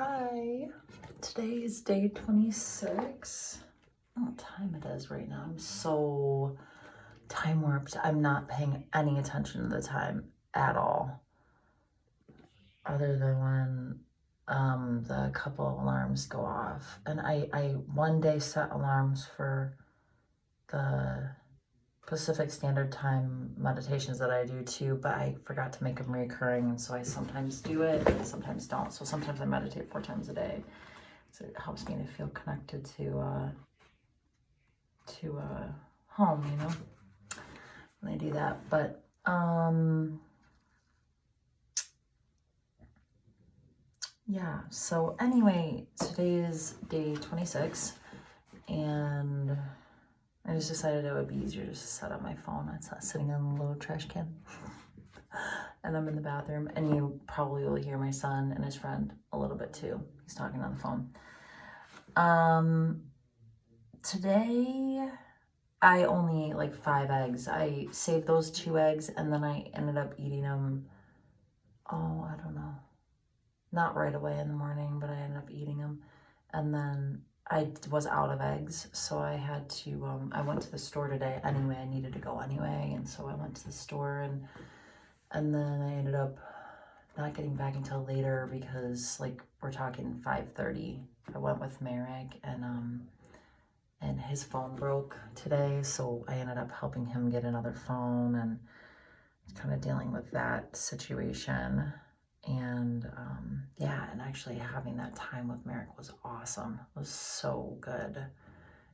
Hi, today is day 26. I don't know what time it is right now. I'm so time warped. I'm not paying any attention to the time at all. Other than when the couple of alarms go off. And I one day set alarms for the Pacific Standard Time meditations that I do too, but I forgot to make them recurring, and so I sometimes do it and sometimes don't. So sometimes I meditate 4 times a day. So it helps me to feel connected to home, you know, when I do that. But yeah, so anyway, today is day 26, and I just decided it would be easier just to set up my phone. It's not sitting on the little trash can. And I'm in the bathroom, and you probably will hear my son and his friend a little bit too. He's talking on the phone. Today I only ate like 5 eggs. I saved those 2 eggs, and then I ended up eating them, I don't know, not right away in the morning, but I ended up eating them. And then I was out of eggs, so I had to, I went to the store today anyway. I needed to go anyway, and so I went to the store, and then I ended up not getting back until later because, like, we're talking 5:30. I went with Merrick, and his phone broke today, so I ended up helping him get another phone and kind of dealing with that situation. And yeah, and actually having that time with Merrick was awesome. It was so good.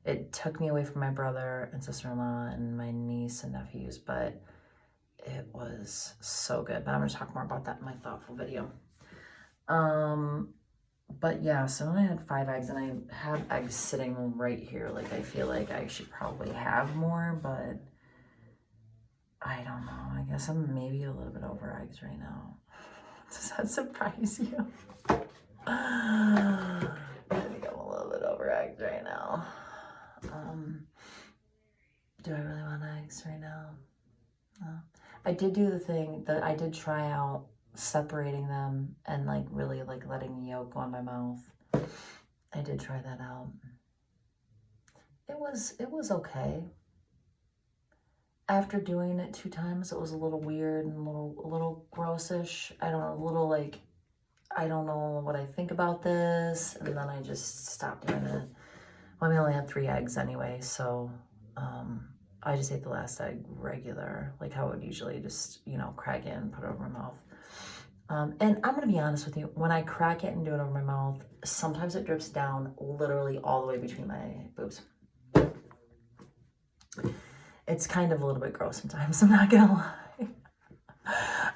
It took me away from my brother and sister-in-law and my niece and nephews, but it was so good. But I'm going to talk more about that in my thoughtful video. But yeah, so I had 5 eggs, and I have eggs sitting right here. Like, I feel like I should probably have more, but I don't know. I guess I'm maybe a little bit over eggs right now. Does that surprise you? I think I'm a little bit over eggs right now. Do I really want eggs right now? No. I did do the thing that I did try out, separating them and like really like letting the yolk go in my mouth. I did try that out. It was okay. After doing it 2 times, it was a little weird and a little grossish. I don't know, a little like, I don't know what I think about this, and then I just stopped doing it. Well, I only had 3 eggs anyway, so I just ate the last egg regular, like how I would usually just, you know, crack it and put it over my mouth. And I'm gonna be honest with you, when I crack it and do it over my mouth, sometimes it drips down literally all the way between my boobs. It's kind of a little bit gross sometimes, I'm not gonna lie.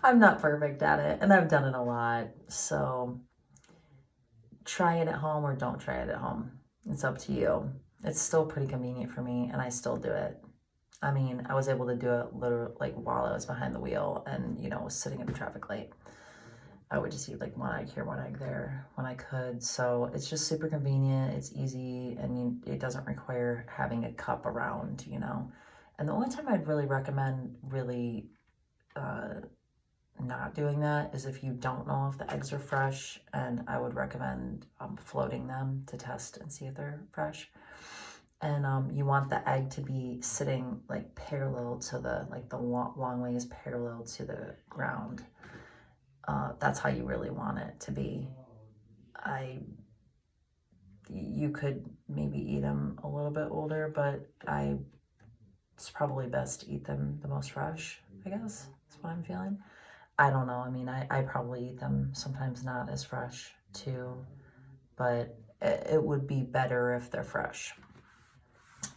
I'm not perfect at it, and I've done it a lot, so try it at home or don't try it at home. It's up to you. It's still pretty convenient for me, and I still do it. I mean, I was able to do it literally like while I was behind the wheel and, you know, was sitting at a traffic light. I would just eat like 1 egg here, 1 egg there when I could. So it's just super convenient. It's easy, and it doesn't require having a cup around, you know. And the only time I'd really recommend not doing that is if you don't know if the eggs are fresh, and I would recommend floating them to test and see if they're fresh. And you want the egg to be sitting like parallel to the long ways parallel to the ground. That's how you really want it to be. You could maybe eat them a little bit older, but it's probably best to eat them the most fresh, I guess. That's what I'm feeling. I don't know. I mean, I probably eat them sometimes not as fresh too, but it would be better if they're fresh.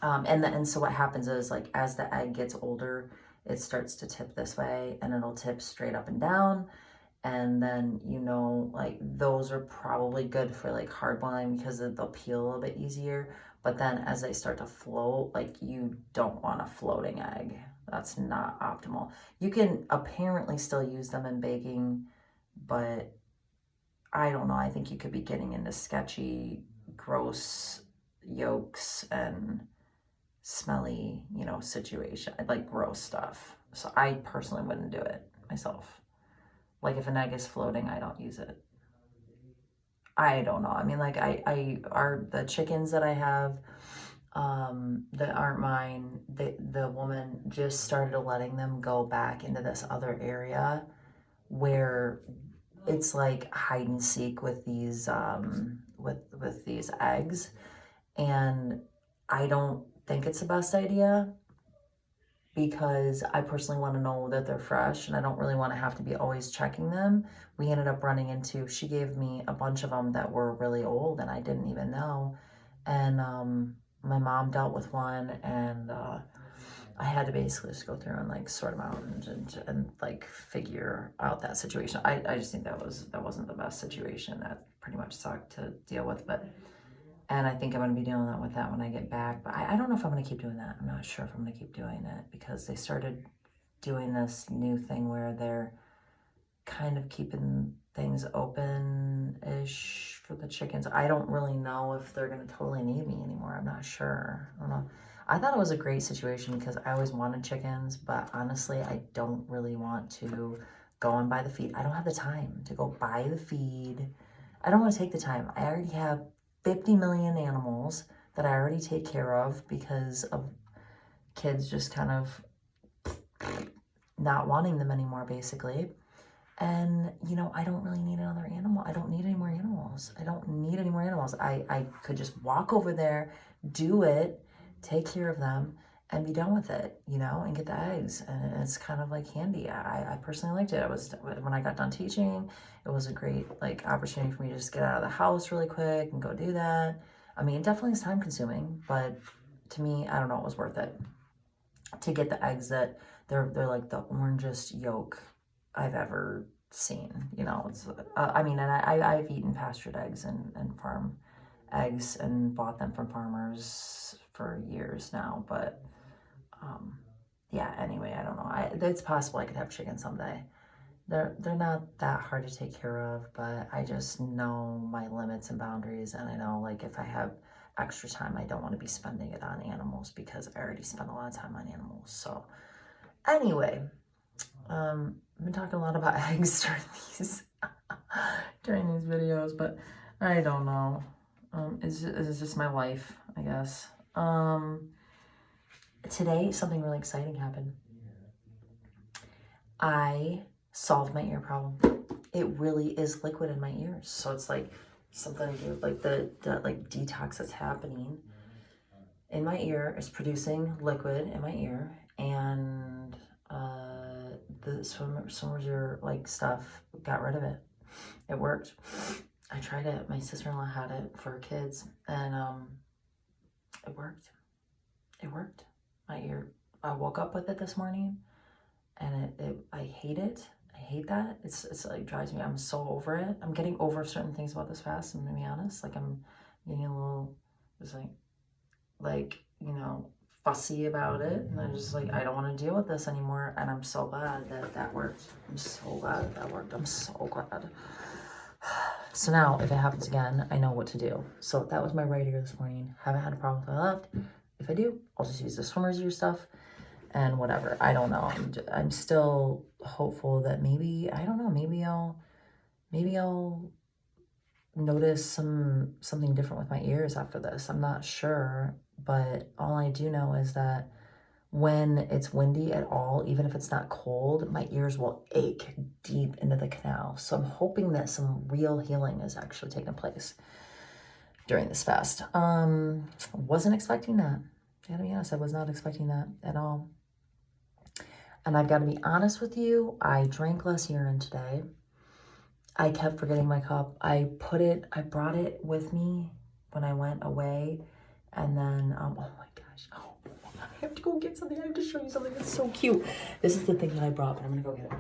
And so what happens is, like, as the egg gets older, it starts to tip this way, and it'll tip straight up and down. And then, you know, like, those are probably good for like hard boiling because they'll peel a little bit easier. But then as they start to float, like, you don't want a floating egg. That's not optimal. You can apparently still use them in baking, but I don't know. I think you could be getting into sketchy, gross yolks and smelly, you know, situation, like gross stuff. So I personally wouldn't do it myself. Like, if an egg is floating, I don't use it. I don't know. I mean, like I are the chickens that I have that aren't mine, the woman just started letting them go back into this other area where it's like hide and seek with these with these eggs, and I don't think it's the best idea because I personally want to know that they're fresh and I don't really want to have to be always checking them. We ended up running into, she gave me a bunch of them that were really old and I didn't even know. And my mom dealt with one, and I had to basically just go through and like sort them out and like figure out that situation. I just think that wasn't the best situation. That pretty much sucked to deal with, but and I think I'm going to be dealing with that when I get back. But I don't know if I'm going to keep doing that. I'm not sure if I'm going to keep doing it because they started doing this new thing where they're kind of keeping things open-ish for the chickens. I don't really know if they're going to totally need me anymore. I'm not sure. I don't know. I thought it was a great situation because I always wanted chickens, but honestly, I don't really want to go and buy the feed. I don't have the time to go buy the feed. I don't want to take the time. I already have 50 million animals that I already take care of because of kids just kind of not wanting them anymore, basically. And, you know, I don't really need another animal. I don't need any more animals. I don't need any more animals. I could just walk over there, do it, take care of them, and be done with it, you know, and get the eggs. And it's kind of like handy. I personally liked it. It was, when I got done teaching, it was a great like opportunity for me to just get out of the house really quick and go do that. I mean, it definitely is time consuming, but to me, I don't know, it was worth it to get the eggs that they're like the orangest yolk I've ever seen. You know, it's I mean, and I've eaten pastured eggs and farm eggs and bought them from farmers for years now, but yeah, anyway, I don't know. It's possible I could have chicken someday. They're not that hard to take care of, but I just know my limits and boundaries, and I know like if I have extra time, I don't want to be spending it on animals because I already spend a lot of time on animals. So anyway, I've been talking a lot about eggs during these videos, but I don't know. It's just my life, I guess. Today, something really exciting happened. I solved my ear problem. It really is liquid in my ears. So it's like something to do with like the like detox that's happening in my ear is producing liquid in my ear, and the swimmer's ear like stuff got rid of it. It worked. I tried it. My sister-in-law had it for her kids, and it worked. It worked. My ear, I woke up with it this morning, and I hate it. I hate that. It's like drives me. I'm so over it. I'm getting over certain things about this fast, and to be honest, like I'm getting a little just like you know, fussy about it, and I'm just like, I don't want to deal with this anymore, and I'm so glad that worked. I'm so glad that worked. I'm so glad. So now, if it happens again, I know what to do. So that was my right ear this morning. Haven't had a problem with my left. If I do, I'll just use the swimmer's ear stuff and whatever. I don't know. I'm still hopeful that maybe, I don't know, maybe I'll notice something different with my ears after this. I'm not sure, but all I do know is that when it's windy at all, even if it's not cold, my ears will ache deep into the canal. So I'm hoping that some real healing is actually taking place during this fast. Wasn't expecting that. I gotta be honest, I was not expecting that at all. And I've got to be honest with you, I drank less urine today. I kept forgetting my cup. I brought it with me when I went away. And then, oh my gosh. Oh, I have to go get something. I have to show you something that's so cute. This is the thing that I brought, but I'm gonna go get it.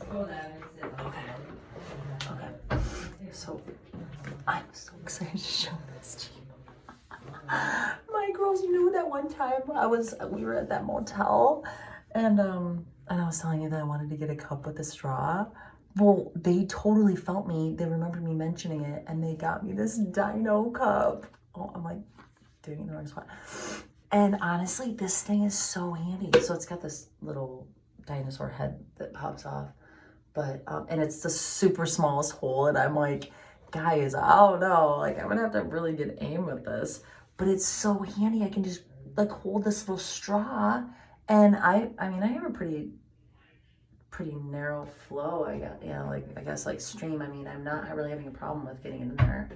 Okay. So I'm so excited to show this to you. My girls, you know that one time we were at that motel, and I was telling you that I wanted to get a cup with a straw. Well, they totally felt me. They remembered me mentioning it, and they got me this dino cup. Oh, I'm like doing it in the wrong spot. And honestly, this thing is so handy. So it's got this little dinosaur head that pops off. But, and it's the super smallest hole. And I'm like, guys, oh no, like I'm gonna have to really get aim with this. But it's so handy. I can just like hold this little straw. And I mean, I have a pretty narrow flow. I got, you know, like, I guess like stream. I mean, I'm not really having a problem with getting in there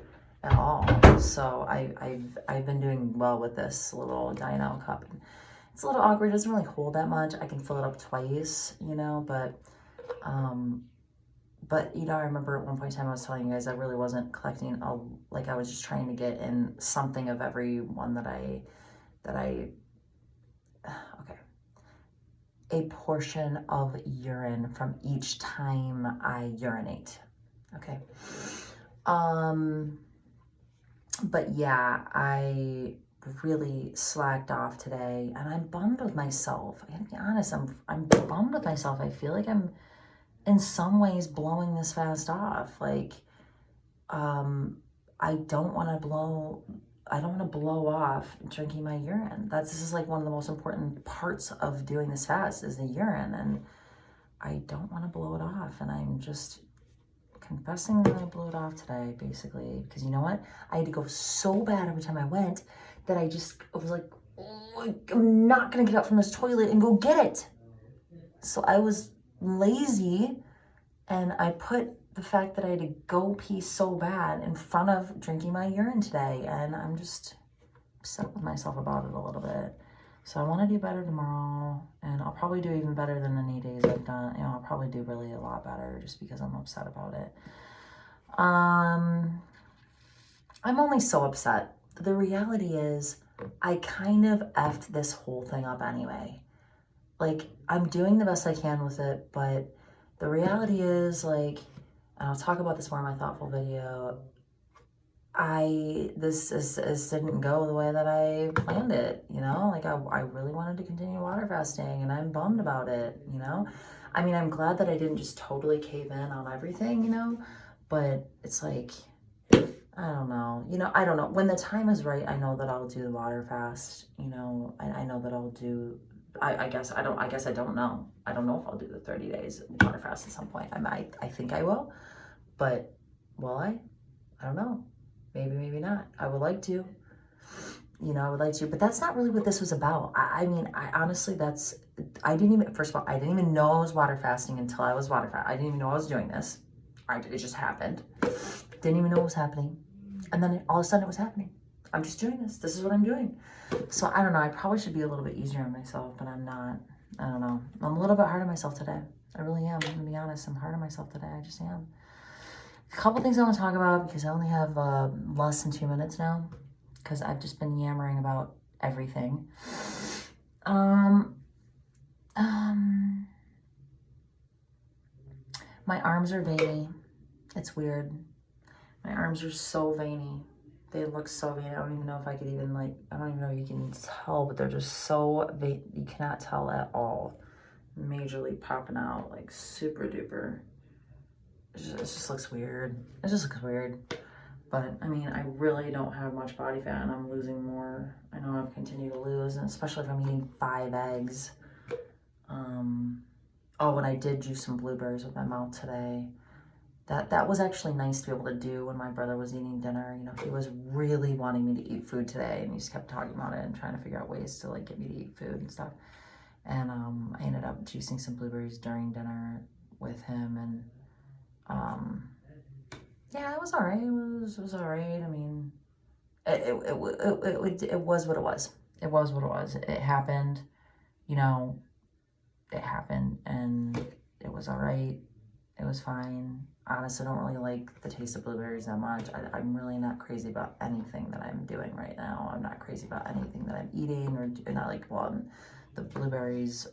at all. So I've been doing well with this little dino cup. It's a little awkward. It doesn't really hold that much. I can fill it up twice, you know, but you know, I remember at one point in time I was telling you guys I really wasn't collecting like I was just trying to get in something of every one that I okay, a portion of urine from each time I urinate. Okay. But yeah, I really slacked off today, and I'm bummed with myself. I gotta be honest, I'm bummed with myself. I feel like I'm in some ways blowing this fast off. Like, I don't want to blow off drinking my urine. This is like one of the most important parts of doing this fast is the urine, and I don't want to blow it off. And I'm just confessing that I blew it off today, basically, because you know what? I had to go so bad every time I went that I was like, oh, I'm not gonna get up from this toilet and go get it. So I was lazy, and I put the fact that I had to go pee so bad in front of drinking my urine today, and I'm just upset with myself about it a little bit. So I want to do better tomorrow, and I'll probably do even better than any days I've done. You know, I'll probably do really a lot better just because I'm upset about it. I'm only so upset. The reality is I kind of effed this whole thing up anyway. Like, I'm doing the best I can with it, but the reality is, like, and I'll talk about this more in my thoughtful video, this didn't go the way that I planned it, you know? Like, I really wanted to continue water fasting, and I'm bummed about it, you know? I mean, I'm glad that I didn't just totally cave in on everything, you know? But it's like, I don't know. You know, I don't know. When the time is right, I know that I'll do the water fast, you know? I know that I'll do... I guess I don't know. I don't know if I'll do the 30 days water fast at some point. I think I will, but will I? I don't know. Maybe not. I would like to. You know, I would like to, but that's not really what this was about. I mean, I honestly, I didn't even, first of all, I didn't even know I was water fasting until I was water fast. I didn't even know I was doing this. It just happened. Didn't even know what was happening. And then all of a sudden it was happening. I'm just doing this. This is what I'm doing. So I don't know. I probably should be a little bit easier on myself, but I'm not. I don't know. I'm a little bit hard on myself today. I really am. I'm going to be honest. I'm hard on myself today. I just am. A couple things I want to talk about because I only have less than 2 minutes now because I've just been yammering about everything. My arms are veiny. It's weird. My arms are so veiny. They look so veiny. I don't even know if I could even I don't even know if you can tell, but they're just so veiny. You cannot tell at all. Majorly popping out, like super duper. It just looks weird. It just looks weird. But I mean, I really don't have much body fat and I'm losing more. I know I've continued to lose, and especially if I'm eating 5 eggs. Oh, and I did juice some blueberries with my mouth today. That was actually nice to be able to do when my brother was eating dinner. You know, he was really wanting me to eat food today, and he just kept talking about it and trying to figure out ways to get me to eat food and stuff. And I ended up juicing some blueberries during dinner with him, and yeah, it was all right. It was all right. I mean, it was what it was. It was what it was. It happened, you know. It happened, and it was all right. It was fine. Honestly, I don't really like the taste of blueberries that much. I'm really not crazy about anything that I'm doing right now. I'm not crazy about anything that I'm eating or not the blueberries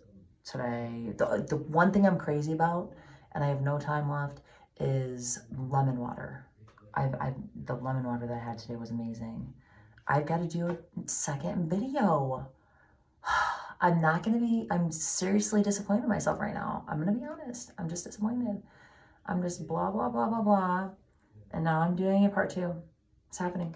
today. The one thing I'm crazy about, and I have no time left, is lemon water. The lemon water that I had today was amazing. I've got to do a second video. I'm seriously disappointed in myself right now. I'm going to be honest. I'm just disappointed. I'm just blah, blah, blah, blah, blah. And now I'm doing a part 2. It's happening.